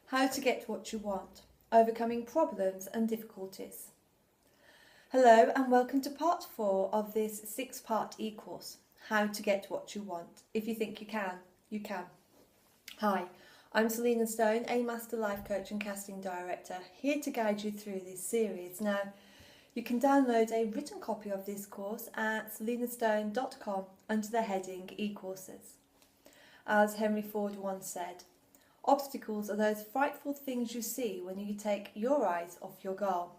How to get what you want, overcoming problems and difficulties. Hello and welcome to part 4 of this 6-part e-course, How to Get What You Want. If you think you can, you can. Hi, I'm Selina Stone, a Master Life Coach and Casting Director, here to guide you through this series. Now, you can download a written copy of this course at selinastone.com under the heading e-courses. As Henry Ford once said, obstacles are those frightful things you see when you take your eyes off your goal.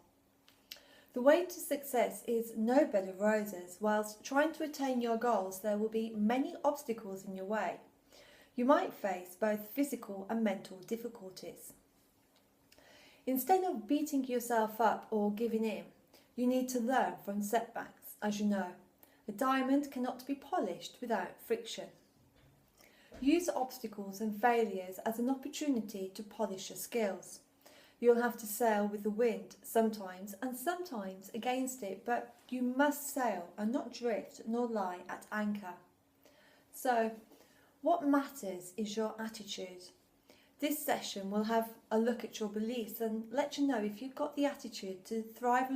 The way to success is no bed of roses. Whilst trying to attain your goals, there will be many obstacles in your way. You might face both physical and mental difficulties. Instead of beating yourself up or giving in, you need to learn from setbacks. As you know, a diamond cannot be polished without friction. Use obstacles and failures as an opportunity to polish your skills. You'll have to sail with the wind sometimes and sometimes against it, but you must sail and not drift nor lie at anchor. So, what matters is your attitude. This session will have a look at your beliefs and let you know if you've got the attitude to thrive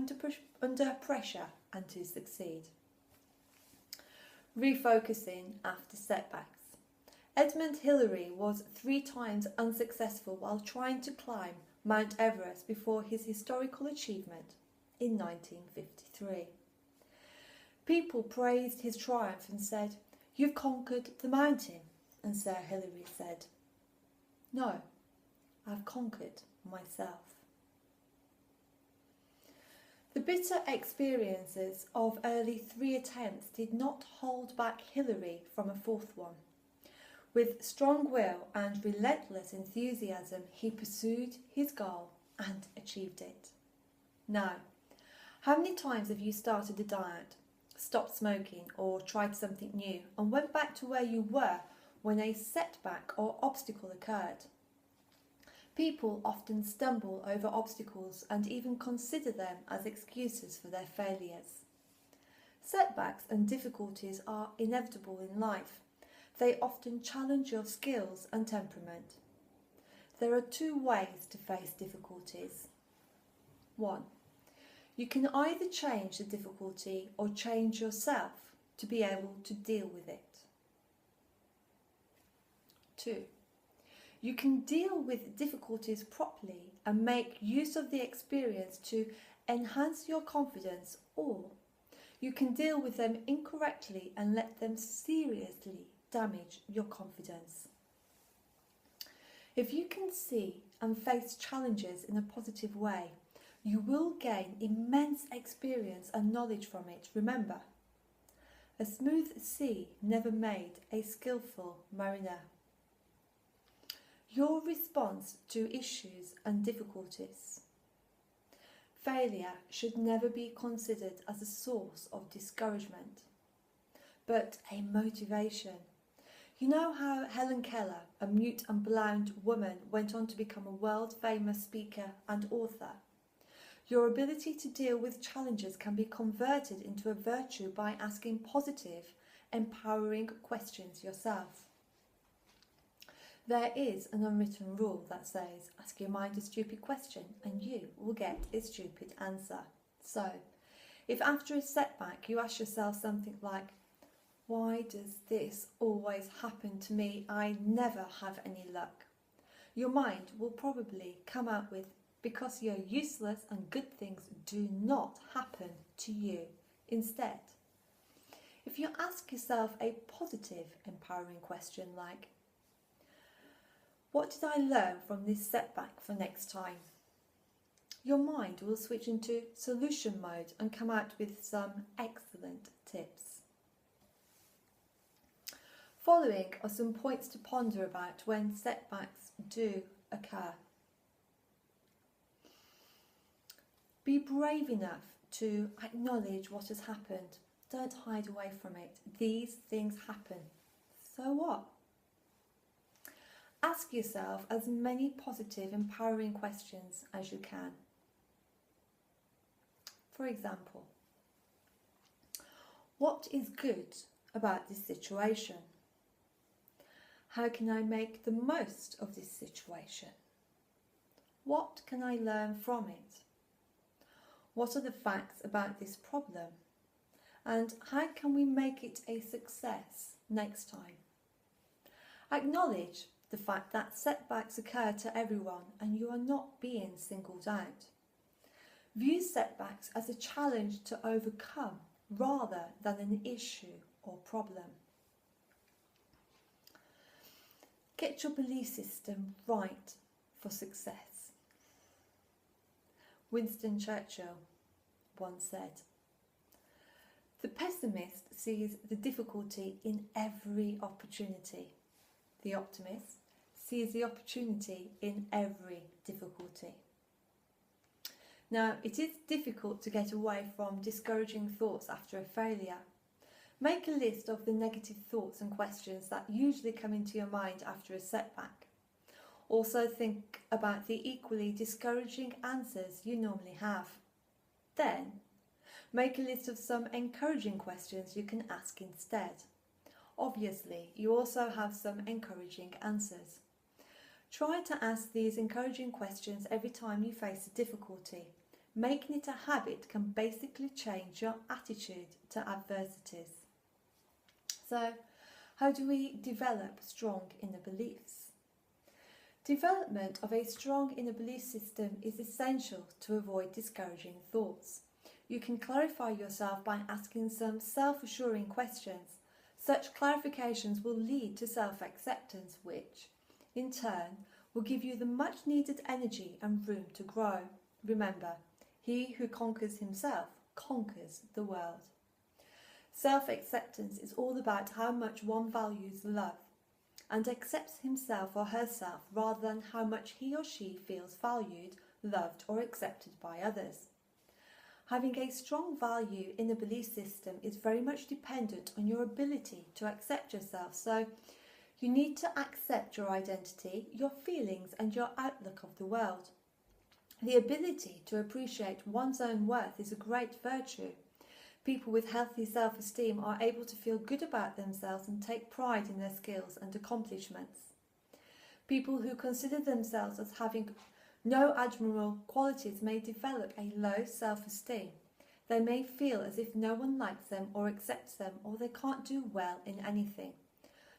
under pressure and to succeed. Refocusing after setbacks. Edmund Hillary was 3 times unsuccessful while trying to climb Mount Everest before his historical achievement in 1953. People praised his triumph and said, "You've conquered the mountain." And Sir Hillary said, "No, I've conquered myself." The bitter experiences of early 3 attempts did not hold back Hillary from a 4th one. With strong will and relentless enthusiasm, he pursued his goal and achieved it. Now, how many times have you started a diet, stopped smoking or tried something new and went back to where you were when a setback or obstacle occurred? People often stumble over obstacles and even consider them as excuses for their failures. Setbacks and difficulties are inevitable in life. They often challenge your skills and temperament. There are 2 ways to face difficulties. 1. You can either change the difficulty or change yourself to be able to deal with it. 2. You can deal with difficulties properly and make use of the experience to enhance your confidence, or you can deal with them incorrectly and let them seriously damage your confidence. If you can see and face challenges in a positive way, you will gain immense experience and knowledge from it. Remember, a smooth sea never made a skillful mariner. Your response to issues and difficulties. Failure should never be considered as a source of discouragement, but a motivation. You know how Helen Keller, a mute and blind woman, went on to become a world-famous speaker and author? Your ability to deal with challenges can be converted into a virtue by asking positive, empowering questions yourself. There is an unwritten rule that says, ask your mind a stupid question and you will get a stupid answer. So, if after a setback you ask yourself something like, "Why does this always happen to me? I never have any luck," your mind will probably come out with, "Because you're useless and good things do not happen to you," instead. If you ask yourself a positive, empowering question like, "What did I learn from this setback for next time?" your mind will switch into solution mode and come out with some excellent tips. Following are some points to ponder about when setbacks do occur. Be brave enough to acknowledge what has happened. Don't hide away from it. These things happen. So what? Ask yourself as many positive, empowering questions as you can. For example, what is good about this situation? How can I make the most of this situation? What can I learn from it? What are the facts about this problem? And how can we make it a success next time? Acknowledge the fact that setbacks occur to everyone and you are not being singled out. View setbacks as a challenge to overcome rather than an issue or problem. Get your belief system right for success. Winston Churchill once said, "The pessimist sees the difficulty in every opportunity. The optimist sees the opportunity in every difficulty." Now, it is difficult to get away from discouraging thoughts after a failure. Make a list of the negative thoughts and questions that usually come into your mind after a setback. Also think about the equally discouraging answers you normally have. Then, make a list of some encouraging questions you can ask instead. Obviously, you also have some encouraging answers. Try to ask these encouraging questions every time you face a difficulty. Making it a habit can basically change your attitude to adversities. So, how do we develop strong inner beliefs? Development of a strong inner belief system is essential to avoid discouraging thoughts. You can clarify yourself by asking some self-assuring questions. Such clarifications will lead to self-acceptance, which, in turn, will give you the much-needed energy and room to grow. Remember, he who conquers himself conquers the world. Self-acceptance is all about how much one values love and accepts himself or herself rather than how much he or she feels valued, loved or accepted by others. Having a strong value in a belief system is very much dependent on your ability to accept yourself, so you need to accept your identity, your feelings and your outlook of the world. The ability to appreciate one's own worth is a great virtue. People with healthy self-esteem are able to feel good about themselves and take pride in their skills and accomplishments. People who consider themselves as having no admirable qualities may develop a low self-esteem. They may feel as if no one likes them or accepts them, or they can't do well in anything.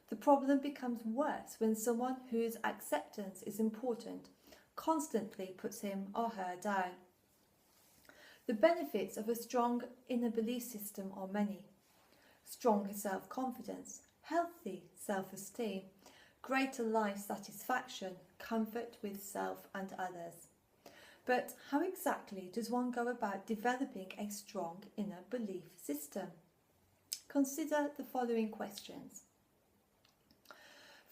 The problem becomes worse when someone whose acceptance is important constantly puts him or her down. The benefits of a strong inner belief system are many. Stronger self-confidence, healthy self-esteem, greater life satisfaction, comfort with self and others. But how exactly does one go about developing a strong inner belief system? Consider the following questions.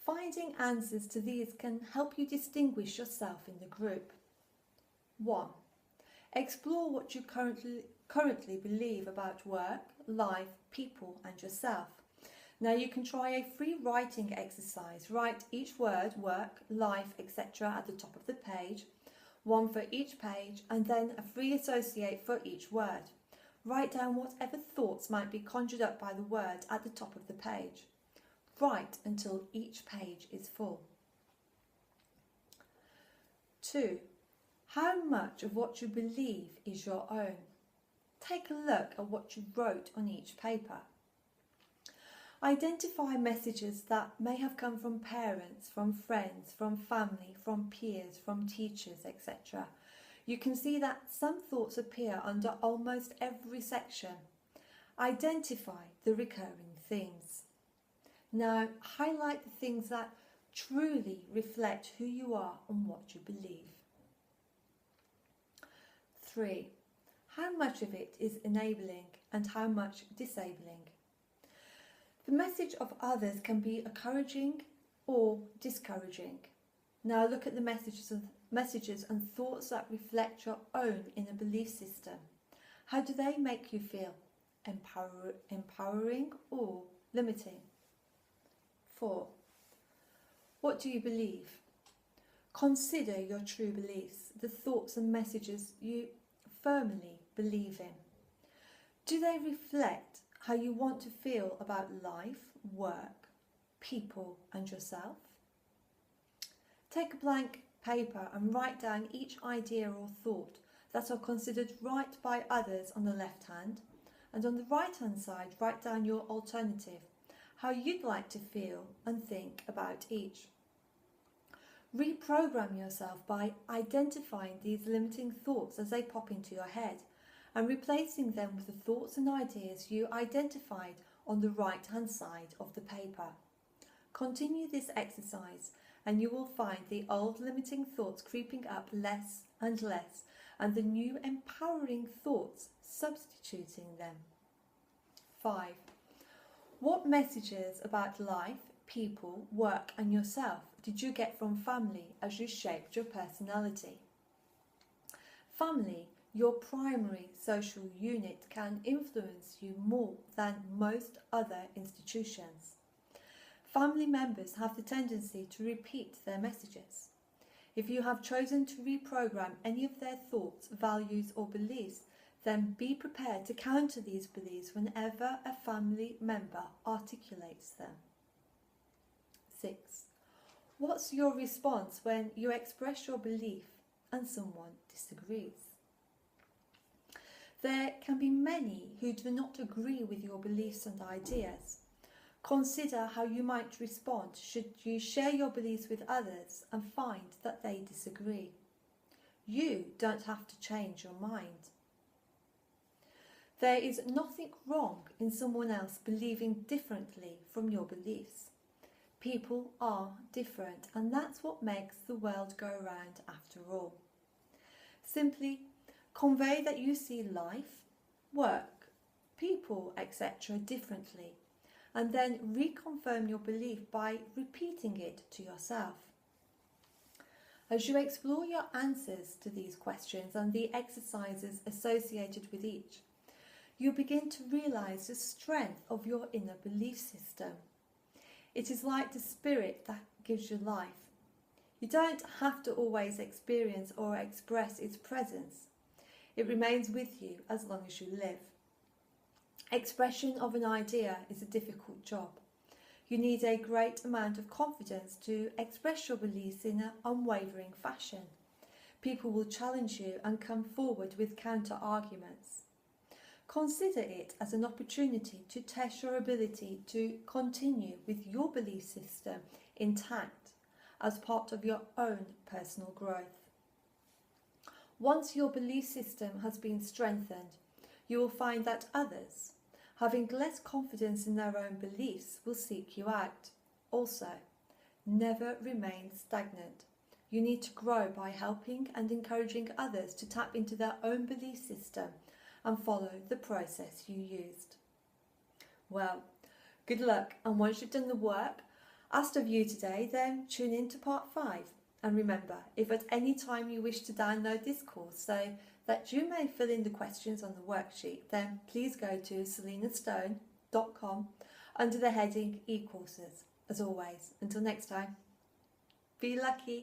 Finding answers to these can help you distinguish yourself in the group. 1. Explore what you currently believe about work, life, people and yourself. Now you can try a free writing exercise. Write each word, work, life, etc. at the top of the page, one for each page, and then a free associate for each word. Write down whatever thoughts might be conjured up by the word at the top of the page. Write until each page is full. 2. How much of what you believe is your own? Take a look at what you wrote on each paper. Identify messages that may have come from parents, from friends, from family, from peers, from teachers, etc. You can see that some thoughts appear under almost every section. Identify the recurring themes. Now, highlight the things that truly reflect who you are and what you believe. 3. How much of it is enabling and how much disabling? The message of others can be encouraging or discouraging. Now look at the messages and thoughts that reflect your own inner belief system. How do they make you feel? Empowering or limiting? 4. What do you believe? Consider your true beliefs, the thoughts and messages you firmly believe in. Do they reflect how you want to feel about life, work, people and yourself? Take a blank paper and write down each idea or thought that are considered right by others on the left hand, and on the right hand side write down your alternative, how you'd like to feel and think about each. Reprogram yourself by identifying these limiting thoughts as they pop into your head and replacing them with the thoughts and ideas you identified on the right hand side of the paper. Continue this exercise and you will find the old limiting thoughts creeping up less and less, and the new empowering thoughts substituting them. 5. What messages about life, people, work and yourself did you get from family as you shaped your personality? Family, your primary social unit, can influence you more than most other institutions. Family members have the tendency to repeat their messages. If you have chosen to reprogram any of their thoughts, values or beliefs, then be prepared to counter these beliefs whenever a family member articulates them. 6. What's your response when you express your belief and someone disagrees? There can be many who do not agree with your beliefs and ideas. Consider how you might respond should you share your beliefs with others and find that they disagree. You don't have to change your mind. There is nothing wrong in someone else believing differently from your beliefs. People are different, and that's what makes the world go round after all. Simply convey that you see life, work, people, etc. differently, and then reconfirm your belief by repeating it to yourself. As you explore your answers to these questions and the exercises associated with each, you begin to realise the strength of your inner belief system. It is like the spirit that gives you life. You don't have to always experience or express its presence. It remains with you as long as you live. Expression of an idea is a difficult job. You need a great amount of confidence to express your beliefs in an unwavering fashion. People will challenge you and come forward with counter-arguments. Consider it as an opportunity to test your ability to continue with your belief system intact as part of your own personal growth. Once your belief system has been strengthened, you will find that others, having less confidence in their own beliefs, will seek you out. Also, never remain stagnant. You need to grow by helping and encouraging others to tap into their own belief system and follow the process you used. Well, good luck, and once you've done the work asked of you today, then tune in to part 5. And remember, if at any time you wish to download this course so that you may fill in the questions on the worksheet, then please go to selinastone.com under the heading e-courses. As always, until next time, be lucky.